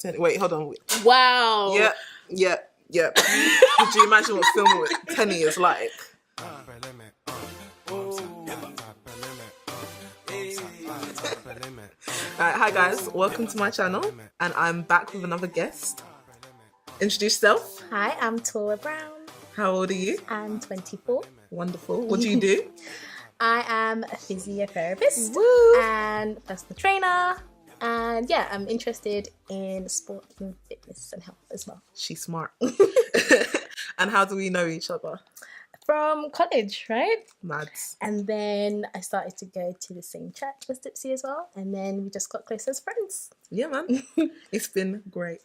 Wait, hold on. Wow. Yeah. Could you imagine what filming with Tenny is like? Alright, hi guys, welcome to my channel, and I'm back with another guest. Introduce yourself. Hi, I'm Torah Brown. How old are you? I'm 24. Wonderful. What do you do? I am a physiotherapist. Woo! And personal trainer. And yeah, I'm interested in sport and fitness and health as well. She's smart. And how do we know each other? From college, right? Mads. And then I started to go to the same church as Dupe as well. And then we just got close as friends. Yeah, man. It's been great.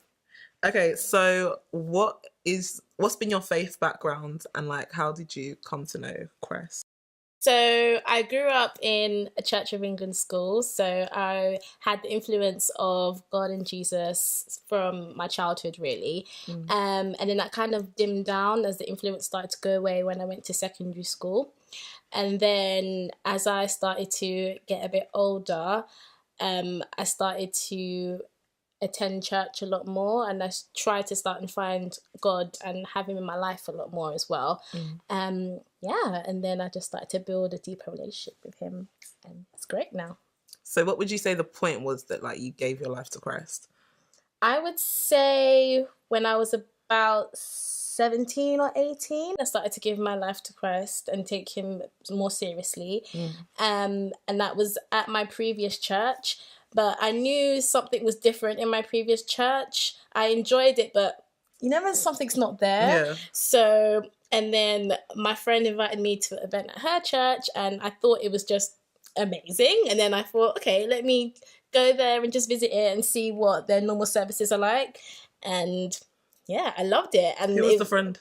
Okay, so what's been your faith background, and like how did you come to know Christ? So I grew up in a Church of England school, so I had the influence of God and Jesus from my childhood, really. And then that kind of dimmed down as the influence started to go away when I went to secondary school. And then as I started to get a bit older, I started to attend church a lot more, and I try to start and find God and have him in my life a lot more as well. And then I just started to build a deeper relationship with him, and it's great now. So what would you say the point was that like you gave your life to Christ? I would say when I was about 17 or 18, I started to give my life to Christ and take him more seriously. And that was at my previous church. But I knew something was different in my previous church. I enjoyed it, but you know when something's not there? Yeah. So, and then my friend invited me to an event at her church, and I thought it was just amazing. And then I thought, okay, let me go there and just visit it and see what their normal services are like. And yeah, I loved it. And Who was the friend?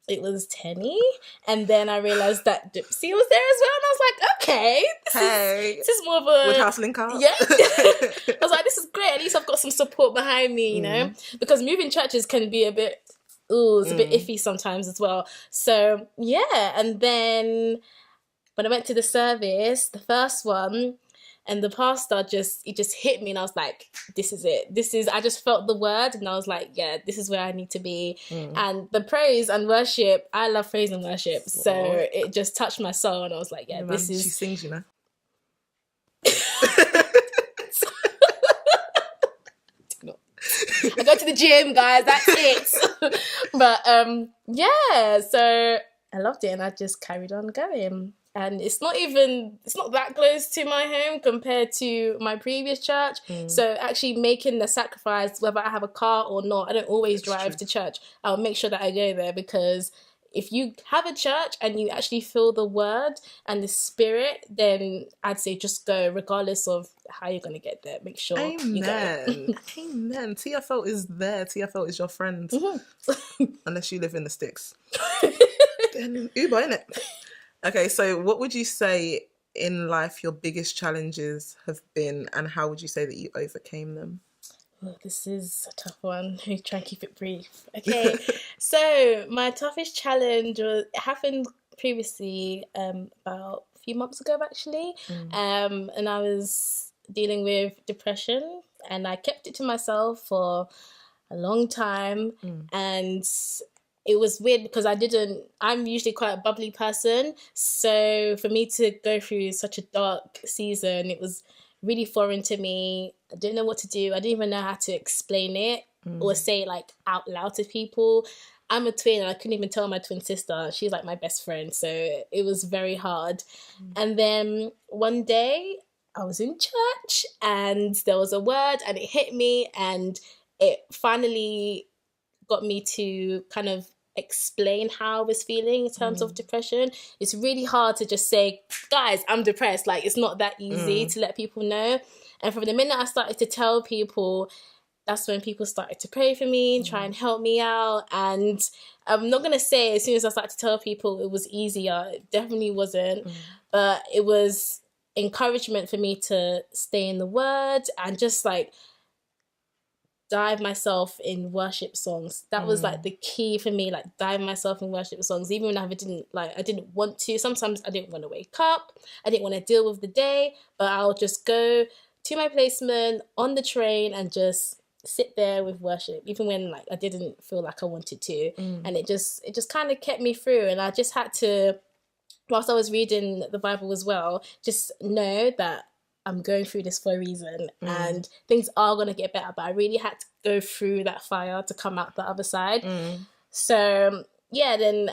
It was Tenny, and then I realised that Dupe was there as well, and I was like, okay, this is more of a... Woodhouse link up. Yeah. I was like, this is great, at least I've got some support behind me, you know, because moving churches can be a bit, it's a bit iffy sometimes as well. So, yeah, and then when I went to the service, the first one, and the pastor just hit me, and I was like, this is it. I just felt the word, and I was like, yeah, this is where I need to be. And the praise and worship, I love praise and worship. So it just touched my soul, and I was like, yeah, this is... She sings, you know. I go to the gym, guys, that's it. But yeah, so I loved it, and I just carried on going. And it's not that close to my home compared to my previous church. So actually making the sacrifice, whether I have a car or not, I don't always drive to church. I'll make sure that I go there, because if you have a church and you actually feel the word and the spirit, then I'd say just go, regardless of how you're going to get there. Make sure you go. Amen. TFL is there. TFL is your friend. Unless you live in the sticks. Then Uber, innit? Okay, so what would you say in life your biggest challenges have been, and how would you say that you overcame them? Oh, this is a tough one. Let me try and keep it brief. Okay, so my toughest challenge happened previously about a few months ago, actually. And I was dealing with depression, and I kept it to myself for a long time. And it was weird because I'm usually quite a bubbly person. So for me to go through such a dark season, it was really foreign to me. I didn't know what to do. I didn't even know how to explain it or say it like out loud to people. I'm a twin, and I couldn't even tell my twin sister. She's like my best friend. So it was very hard. And then one day I was in church, and there was a word, and it hit me, and it finally got me to kind of explain how I was feeling in terms of depression. It's really hard to just say, guys, I'm depressed. Like, it's not that easy to let people know. And from the minute I started to tell people, that's when people started to pray for me, try and help me out. And I'm not going to say as soon as I started to tell people it was easier. It definitely wasn't. But it was encouragement for me to stay in the word and just like dive myself in worship songs. That was like the key for me, like dive myself in worship songs, even when I didn't want to. Sometimes I didn't want to wake up, I didn't want to deal with the day, but I'll just go to my placement on the train and just sit there with worship, even when like I didn't feel like I wanted to. And it just kind of kept me through. And I just had to, whilst I was reading the Bible as well, just know that I'm going through this for a reason and things are going to get better. But I really had to go through that fire to come out the other side. So yeah, then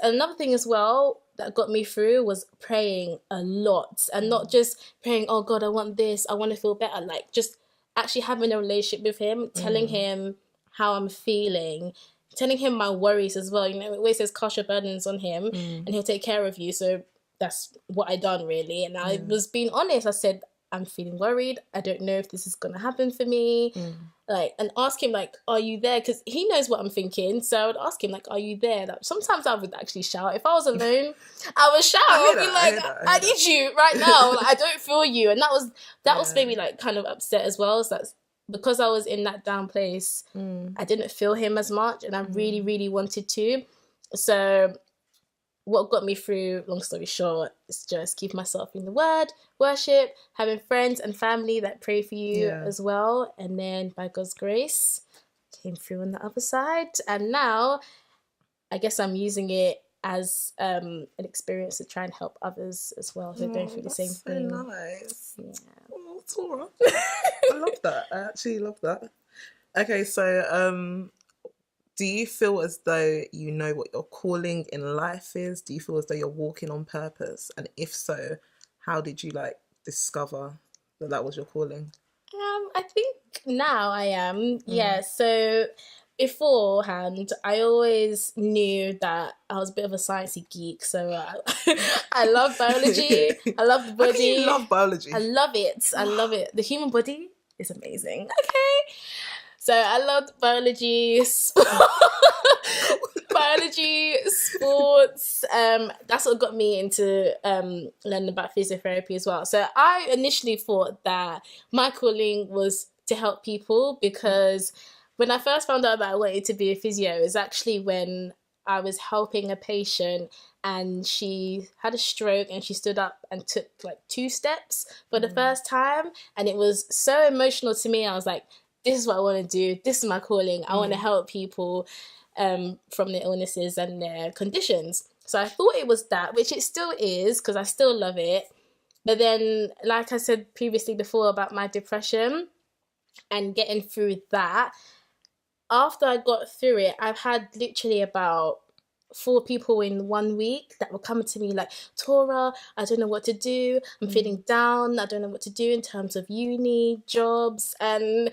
another thing as well that got me through was praying a lot, and not just praying, oh God, I want this, I want to feel better. Like just actually having a relationship with him, telling him how I'm feeling, telling him my worries as well. You know, it always says cast your burdens on him and he'll take care of you. So that's what I done really. And I was being honest. I said, I'm feeling worried. I don't know if this is going to happen for me. Like, and ask him, like, are you there? Because he knows what I'm thinking. So I would ask him, like, are you there? Like, sometimes I would actually shout. If I was alone, I would shout. I would be like, I need you right now. Like, I don't feel you. And that was maybe like kind of upset as well. So that's because I was in that down place. I didn't feel him as much, and I really, really wanted to. So what got me through, long story short, is just keep myself in the word, worship, having friends and family that pray for you as well. And then by God's grace, came through on the other side. And now I guess I'm using it as an experience to try and help others as well who are going through the same thing. Nice. Yeah. Oh, Torah. I love that. I actually love that. Okay, so do you feel as though you know what your calling in life is? Do you feel as though you're walking on purpose? And if so, how did you like discover that was your calling? I think now I am. Yeah. So beforehand, I always knew that I was a bit of a sciencey geek. So I love biology. I love the body. You love biology. I love it. I love it. The human body is amazing. Okay. So I loved biology, sports. That's what got me into learning about physiotherapy as well. So I initially thought that my calling was to help people, because when I first found out that I wanted to be a physio, it was actually when I was helping a patient and she had a stroke and she stood up and took like 2 steps for the first time. And it was so emotional to me. I was like, this is what I want to do. This is my calling. I want to help people from their illnesses and their conditions. So I thought it was that, which it still is, because I still love it. But then, like I said previously before about my depression and getting through that, after I got through it, I've had literally about 4 people in 1 week that were coming to me like, Torah, I don't know what to do. I'm feeling down. I don't know what to do in terms of uni, jobs. And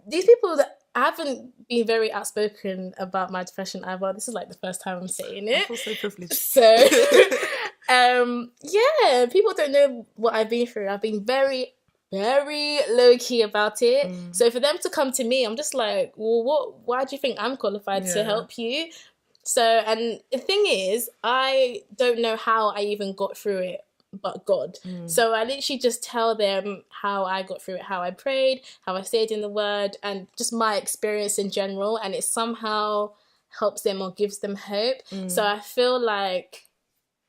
these people that I haven't been very outspoken about my depression either. This is like the first time I'm saying it. I feel so privileged. So, yeah, people don't know what I've been through. I've been very, very low-key about it. So for them to come to me, I'm just like, well, why do you think I'm qualified to help you? So, and the thing is, I don't know how I even got through it, but God. So I literally just tell them how I got through it, how I prayed, how I stayed in the word, and just my experience in general. And it somehow helps them or gives them hope. So I feel like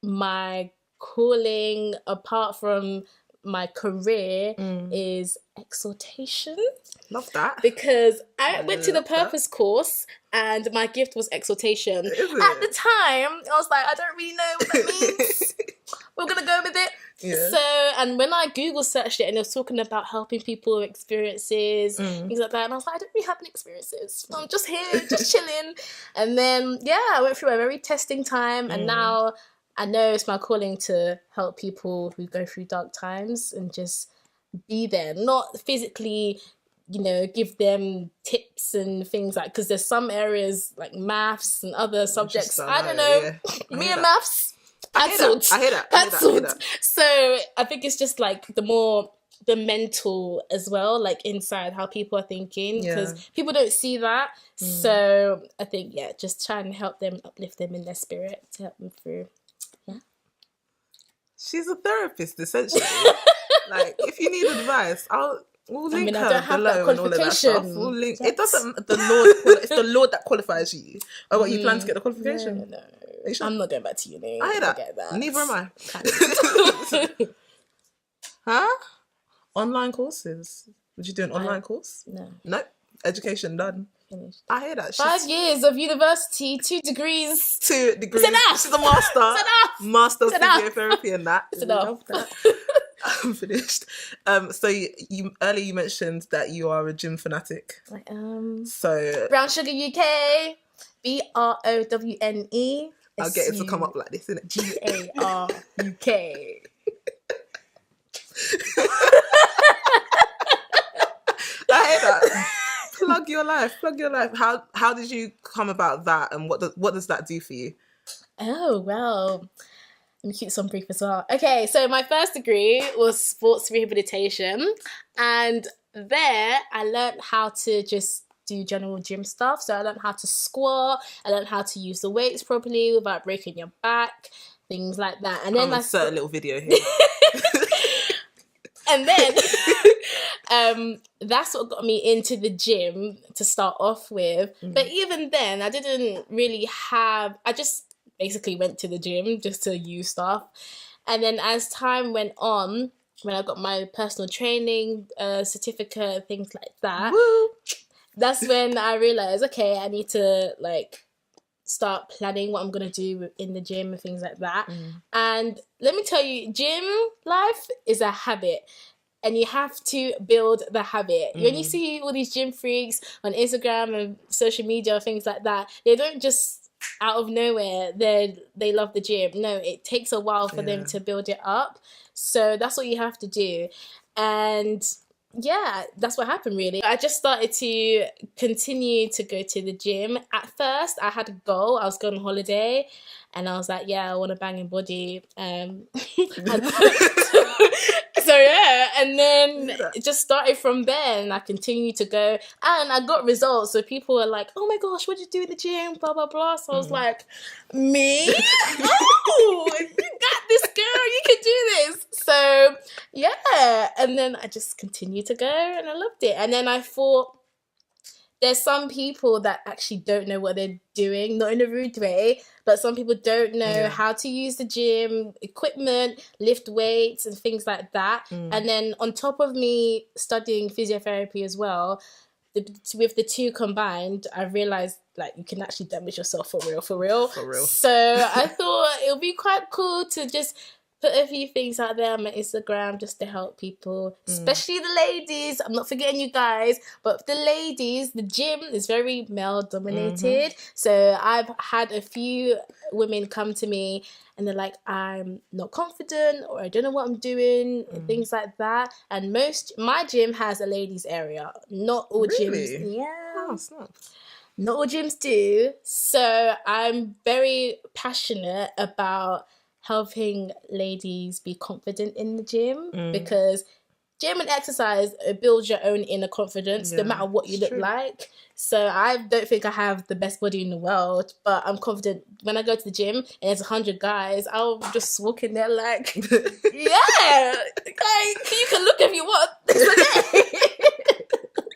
my calling, apart from my career, is exhortation. Love that. Because I went to the purpose course and my gift was exhortation. At the time, I was like, I don't really know what that means. We're going to go with it. Yeah. So, and when I Google searched it and it was talking about helping people with experiences, things like that, and I was like, I don't really have any experiences. I'm just here, just chilling. And then, yeah, I went through a very testing time, and now I know it's my calling to help people who go through dark times and just be there, not physically, you know, give them tips and things like, because there's some areas like maths and other subjects. I don't know. Yeah. Me and maths. I hear that. So I think it's just like the mental as well, like inside how people are thinking, because people don't see that. So I think, just try and help them, uplift them in their spirit to help them through. Yeah. She's a therapist, essentially. Like, if you need advice, we'll link her below and all of that stuff. We'll link. It doesn't. It's the Lord that qualifies you. Oh, what, you plan to get the qualification? No. Sure? I'm not going back to uni. I hear that. Neither am I. Huh? Online courses? Would you do an online course? No. Nope. Education done. Finished. I hear that. 5 years of university, 2 degrees. 2 degrees. It's enough. She's a master. It's enough. Master of It's enough. physiotherapy and that. It's enough. Love that. I'm finished. So you earlier you mentioned that you are a gym fanatic. I am. So BrowneSugarUk. BROWNE. I'll get it to come up like this, innit? GARUK. I hear that. Plug your life. How did you come about that, and what does that do for you? Oh, well, let me keep some brief as well. Okay, so my first degree was sports rehabilitation, and there I learned how to just do general gym stuff. So I learned how to squat, I learned how to use the weights properly without breaking your back, things like that. And then I insert a little video here. And then that's what got me into the gym to start off with. But even then, I didn't really I just basically went to the gym just to use stuff. And then as time went on, when I got my personal training certificate, things like that, Woo. That's when I realized, okay, I need to like start planning what I'm going to do in the gym and things like that. And let me tell you, gym life is a habit. And you have to build the habit. When you see all these gym freaks on Instagram and social media, things like that, they don't just out of nowhere, they love the gym. No, it takes a while for them to build it up. So that's what you have to do. And yeah, that's what happened really. I just started to continue to go to the gym. At first, I had a goal. I was going on holiday and I was like, yeah, I want a banging body. So yeah, and then it just started from there and I continued to go and I got results. So people were like, oh my gosh, what did you do in the gym? Blah, blah, blah. So I was like, me? Oh, you got this, girl. You can do this. So yeah, and then I just continued to go and I loved it. And then I thought, there's some people that actually don't know what they're doing, not in a rude way, but some people don't know how to use the gym, equipment, lift weights and things like that. And then on top of me studying physiotherapy as well, with the two combined, I realized like you can actually damage yourself for real. So I thought it would be quite cool to just put a few things out there on my Instagram just to help people, especially the ladies. I'm not forgetting you guys, but the ladies, the gym is very male dominated. So I've had a few women come to me and they're like, I'm not confident or I don't know what I'm doing, and things like that. And my gym has a ladies area. Not all gyms. Yeah. Oh, snap. Not all gyms do. So I'm very passionate about helping ladies be confident in the gym because gym and exercise builds your own inner confidence no matter what you look like. So I don't think I have the best body in the world, but I'm confident when I go to the gym and there's 100 guys, I'll just walk in there like, yeah, like, you can look if you want. It's okay.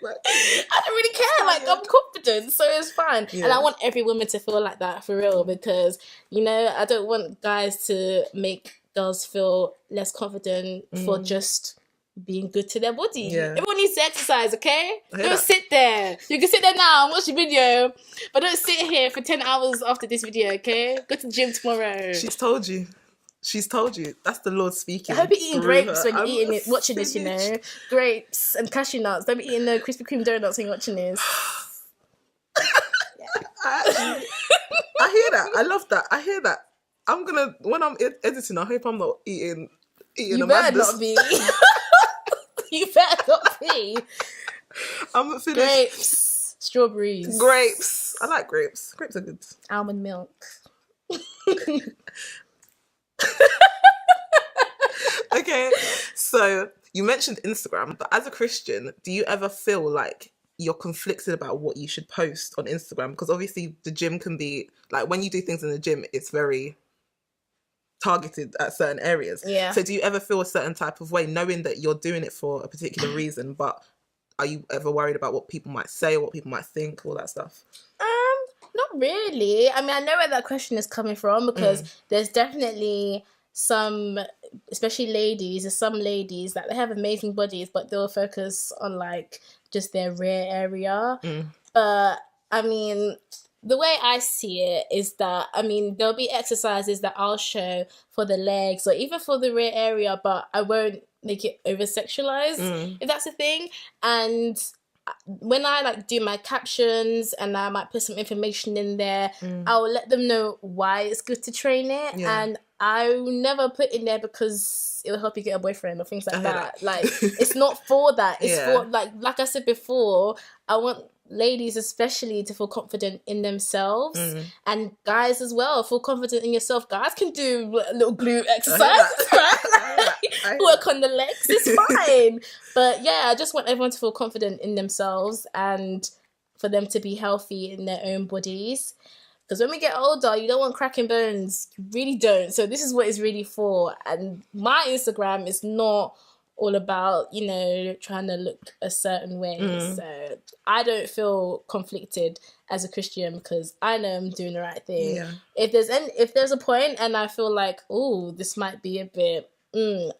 I don't really care. Like, I'm confident, so it's fine. And I want every woman to feel like that for real because, you know, I don't want guys to make girls feel less confident for just being good to their body. Everyone needs to exercise, okay? Don't sit there. You can sit there now and watch the video, but don't sit here for 10 hours after this video, okay? Go to the gym tomorrow. She's told you. That's the Lord speaking. I hope you're eating grapes when you're watching this, you know. Grapes and cashew nuts. Don't be eating no Krispy Kreme donuts when you're watching this. I hear that. I love that. I hear that. I'm gonna, when I'm editing, I hope I'm not eating you better not be. You better not be. I'm finished. Grapes. Strawberries. Grapes. I like grapes. Grapes are good. Almond milk. Okay, so you mentioned Instagram, but as a Christian, do you ever feel like you're conflicted about what you should post on Instagram? Because obviously the gym can be, like when you do things in the gym, it's very targeted at certain areas. Yeah. So do you ever feel a certain type of way knowing that you're doing it for a particular reason, but are you ever worried about what people might say or what people might think, all that stuff? Not really. I mean, I know where that question is coming from because there's definitely some, especially ladies, there's some ladies that they have amazing bodies, but they'll focus on like just their rear area. Mm. But I mean, the way I see it is that, I mean, there'll be exercises that I'll show for the legs or even for the rear area, but I won't make it over sexualized, if that's a thing. And when I like do my captions and I might put some information in there, I'll let them know why it's good to train it. Yeah. And I'll never put in there because it will help you get a boyfriend or things like that. Like, it's not for that. It's for, like I said before, I want ladies especially to feel confident in themselves, and guys as well, feel confident in yourself. Guys can do a little glute exercises, right? Work on the legs, it's fine. But yeah, I just want everyone to feel confident in themselves and for them to be healthy in their own bodies. Because when we get older, you don't want cracking bones. You really don't. So this is what it's really for. And my Instagram is not all about, you know, trying to look a certain way. So I don't feel conflicted as a Christian because I know I'm doing the right thing. Yeah. If there's a point and I feel like, oh, this might be a bit,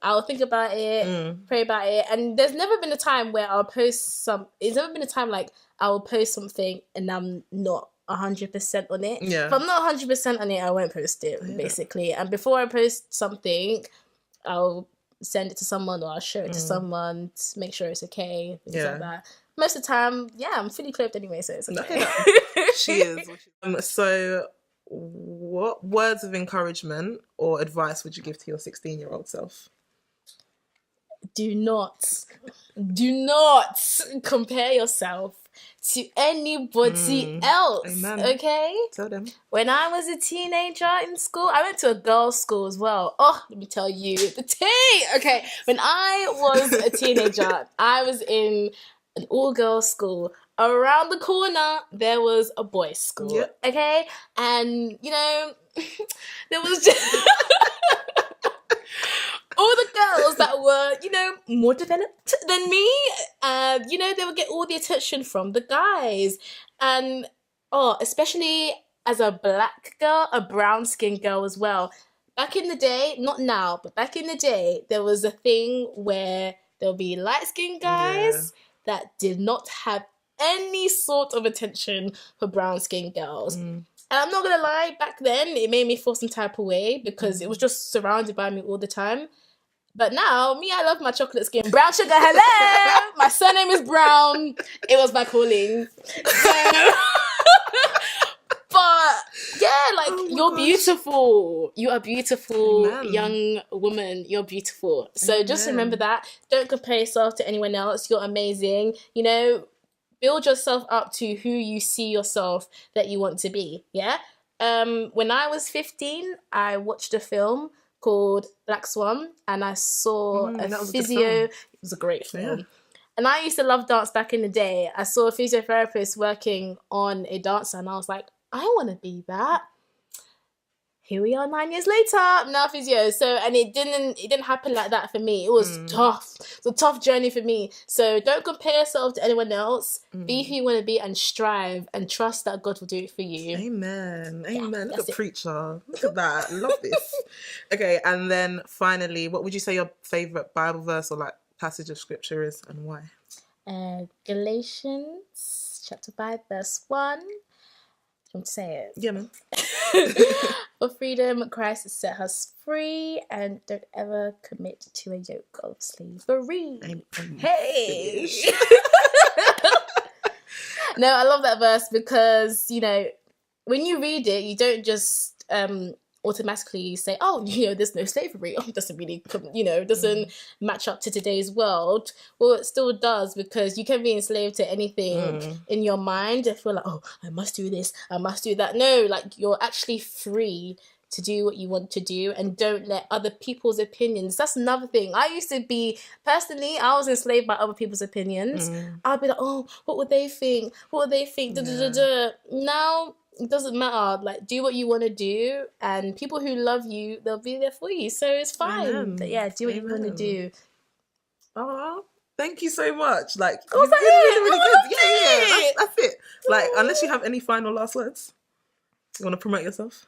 I'll think about it, pray about it. And there's never been a time where it's never been a time like I'll post something and I'm not 100% on it. Yeah. If I'm not 100% on it, I won't post it, basically. And before I post something, I'll send it to someone or I'll show it to someone to make sure it's okay, things like that. Most of the time, I'm fully clothed anyway, so it's okay. She is. So what words of encouragement or advice would you give to your 16-year-old self? Do not compare yourself to anybody else. Amen. Okay? Tell them. When I was a teenager in school, I went to a girls' school as well. Oh, let me tell you the tea. Okay, when I was a teenager, I was in an all-girls school. Around the corner, there was a boys' school. Yep. Okay? And, you know, there was just all the girls that were, you know, more developed than me. You know, they would get all the attention from the guys. And, especially as a black girl, a brown-skinned girl as well. Back in the day, not now, but back in the day, there was a thing where there'll be light-skinned guys that did not have any sort of attention for brown-skinned girls. And I'm not gonna lie, back then, it made me feel some type of way because it was just surrounded by me all the time. But now, me, I love my chocolate skin. Brown sugar, hello! My surname is Brown. It was my calling. So, but, yeah, like, you're beautiful. You are beautiful, young woman. You're beautiful. So just remember that. Don't compare yourself to anyone else. You're amazing. You know, build yourself up to who you see yourself that you want to be, yeah? When I was 15, I watched a film called Black Swan, and I saw it was a great film. Yeah. And I used to love dance back in the day. I saw a physiotherapist working on a dancer, and I was like, I want to be that. Here we are 9 years later, I'm now physio. So, and it didn't happen like that for me. It was tough. It's a tough journey for me. So don't compare yourself to anyone else. Be who you want to be and strive and trust that God will do it for you. Amen. Amen. Look at preacher. Look at that. Love this. Okay, and then finally, what would you say your favourite Bible verse or like passage of scripture is and why? Galatians chapter 5 verse 1. I'm to say it. Yeah, man. For freedom, Christ has set us free, and don't ever commit to a yoke of slavery. Hey! No, I love that verse because, you know, when you read it, you don't just automatically say, oh, you know, there's no slavery. Oh, it doesn't really, you know, doesn't match up to today's world. Well, it still does, because you can be enslaved to anything in your mind and feel like, oh, I must do this, I must do that. No, like, you're actually free to do what you want to do, and don't let other people's opinions. That's another thing. I used to be, personally, I was enslaved by other people's opinions. I'd be like, oh, what would they think? What would they think? Now, it doesn't matter. Like, do what you want to do, and people who love you, they'll be there for you. So it's fine. But yeah, do what you want to do. Oh, thank you so much. Like, was you've been really, really good. it. That's it. Like, unless you have any final last words, you want to promote yourself?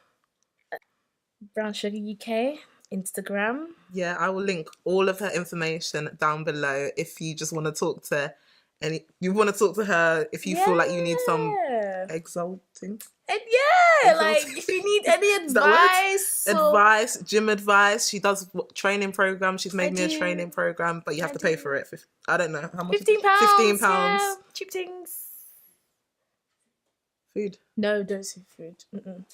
BrowneSugarUk, Instagram. Yeah, I will link all of her information down below if you just want to talk to you want to talk to her if you feel like you need some exalting. And like if you need any advice, gym advice. She does training programs. She's made me a training program, but you have to pay for it. I don't know how much. £15. £15. Yeah, cheap things. Food. No, don't say food.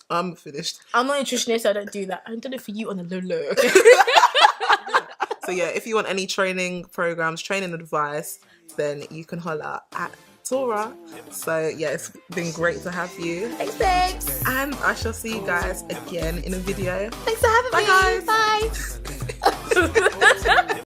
I'm finished. I'm not a nutritionist, so I don't do that. I'm doing it for you on a low. Okay. So yeah, if you want any training programs, training advice, then you can holler at Torah. So yeah, it's been great to have you. Thanks. And I shall see you guys again in a video. Thanks for having me. Bye guys. Bye.